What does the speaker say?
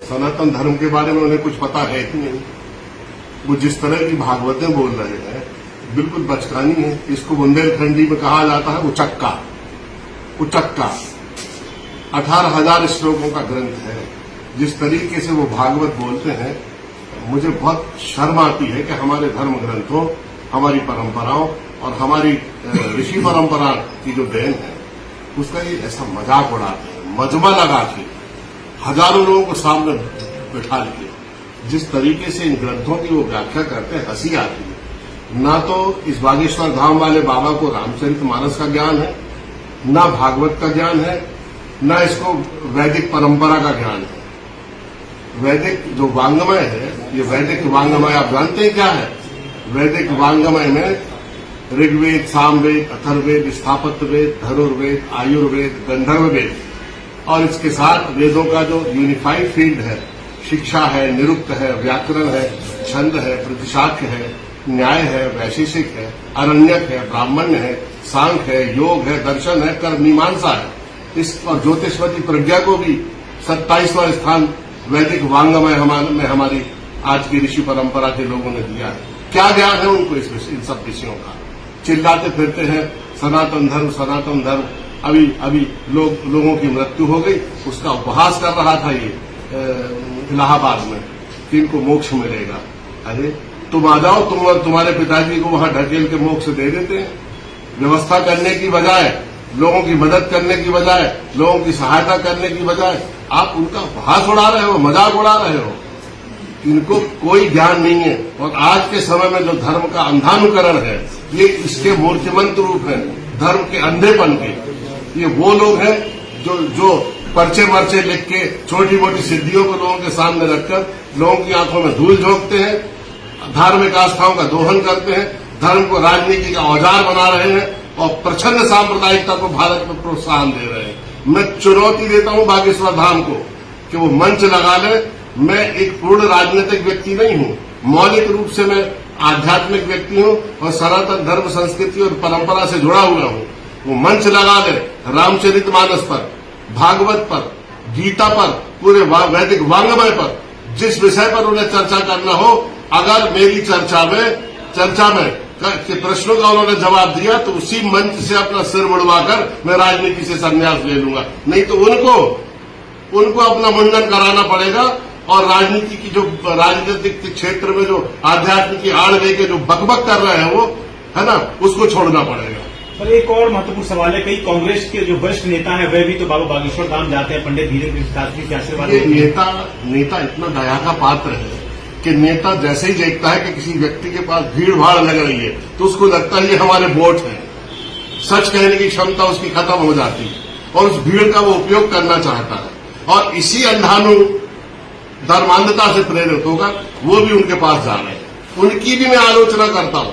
सनातन धर्म के बारे में उन्हें कुछ पता है कि नहीं। वो जिस तरह की भागवतें बोल रहे हैं बिल्कुल बचकानी है। इसको बुंदेलखंडी में कहा जाता है उचक्का। उचक्का 18,000 श्लोकों का ग्रंथ है। जिस तरीके से वो भागवत बोलते हैं मुझे बहुत शर्म आती है कि हमारे धर्म ग्रंथों, हमारी परंपराओं और हमारी ऋषि परंपरा की जो देन है उसका ये ऐसा मजाक उड़ाते हैं, मजमा लगा के हजारों लोगों को सामने बिठा के जिस तरीके से इन ग्रंथों की वो व्याख्या करते हैं, हंसी आती है। ना तो इस बागेश्वर धाम वाले बाबा को रामचरितमानस का ज्ञान है, ना भागवत का ज्ञान है, ना इसको वैदिक परंपरा का ज्ञान है। वैदिक जो वांग्मय है, ये वैदिक वांग्मय आप जानते हैं क्या है? वैदिक वांग्मय में ऋग्वेद, सामवेद, अथर्ववेद, स्थापत्य वेद, धनुर्वेद, आयुर्वेद, गंधर्व वेद और इसके साथ वेदों का जो यूनिफाइड फील्ड है, शिक्षा है, निरुक्त है, व्याकरण है, छंद है, प्रतिशाख्य है, न्याय है, वैशेषिक है, अरण्यक है, ब्राह्मण्य है, सांख्य है, योग है, दर्शन है, कर्म मीमांसा है। इस और ज्योतिषवती प्रज्ञा को भी 27वां स्थान वैदिक वांग्मय में हमारी आज की ऋषि परंपरा के लोगों ने दिया है। क्या ज्ञान है उनको इन सब विषयों का? चिल्लाते फिरते हैं सनातन धर्म, सनातन धर्म। अभी लोगों की मृत्यु हो गई, उसका उपहास कर रहा था ये इलाहाबाद में कि इनको मोक्ष मिलेगा। अरे तुम आ जाओ, तुम और तुम्हारे पिताजी को वहां ढकेल के मोक्ष दे देते हैं। व्यवस्था करने की बजाय, लोगों की मदद करने की बजाय, लोगों की सहायता करने की बजाय आप उनका उपहास उड़ा रहे हो, मजाक उड़ा रहे हो। इनको कोई ज्ञान नहीं है। और आज के समय में जो धर्म का अंधानुकरण है, ये इसके मूर्तिमंत रूप है धर्म के अंधेपन के। ये वो लोग हैं जो पर्चे मर्चे लिख के छोटी मोटी सिद्धियों को लोगों के सामने रखकर लोगों की आंखों में धूल झोंकते हैं, धार्मिक आस्थाओं का दोहन करते हैं, धर्म को राजनीति का औजार बना रहे हैं और प्रच्छन्न सांप्रदायिकता को भारत में प्रोत्साहन दे रहे हैं। मैं चुनौती देता हूं बागेश्वर धाम को कि वो मंच लगा ले। मैं एक पूर्ण राजनीतिक व्यक्ति नहीं हूं, मौलिक रूप से मैं आध्यात्मिक व्यक्ति हूं और सनातन धर्म, संस्कृति और परंपरा से जुड़ा हुआ हूं। वो मंच लगा दे रामचरितमानस पर, भागवत पर, गीता पर, पूरे वैदिक वांग्मय पर, जिस विषय पर उन्हें चर्चा करना हो। अगर मेरी चर्चा में के प्रश्नों का उन्होंने जवाब दिया तो उसी मंच से अपना सिर मुड़वाकर मैं राजनीति से संन्यास ले लूंगा। नहीं तो उनको अपना मुंडन कराना पड़ेगा और राजनीति की जो राजनीतिक क्षेत्र में जो आध्यात्मिक की आड़ लेके जो बकबक कर रहे हैं वो है ना, उसको छोड़ना पड़ेगा। पर एक और महत्वपूर्ण सवाल है, कई कांग्रेस के जो वरिष्ठ नेता हैं वे भी तो बाबा बागेश्वर धाम जाते हैं पंडित धीरेन्द्र शास्त्री के आशीर्वाद। नेता इतना दया का पात्र है कि नेता जैसे ही देखता है कि किसी व्यक्ति के पास भीड़ भाड़ लग रही है तो उसको लगता है ये हमारे वोट है। सच कहने की क्षमता उसकी खत्म हो जाती है और उस भीड़ का वो उपयोग करना चाहता है और इसी अंधानु धर्मांधता से प्रेरित होकर वो भी उनके पास जा रहे हैं। उनकी भी मैं आलोचना करता हूं।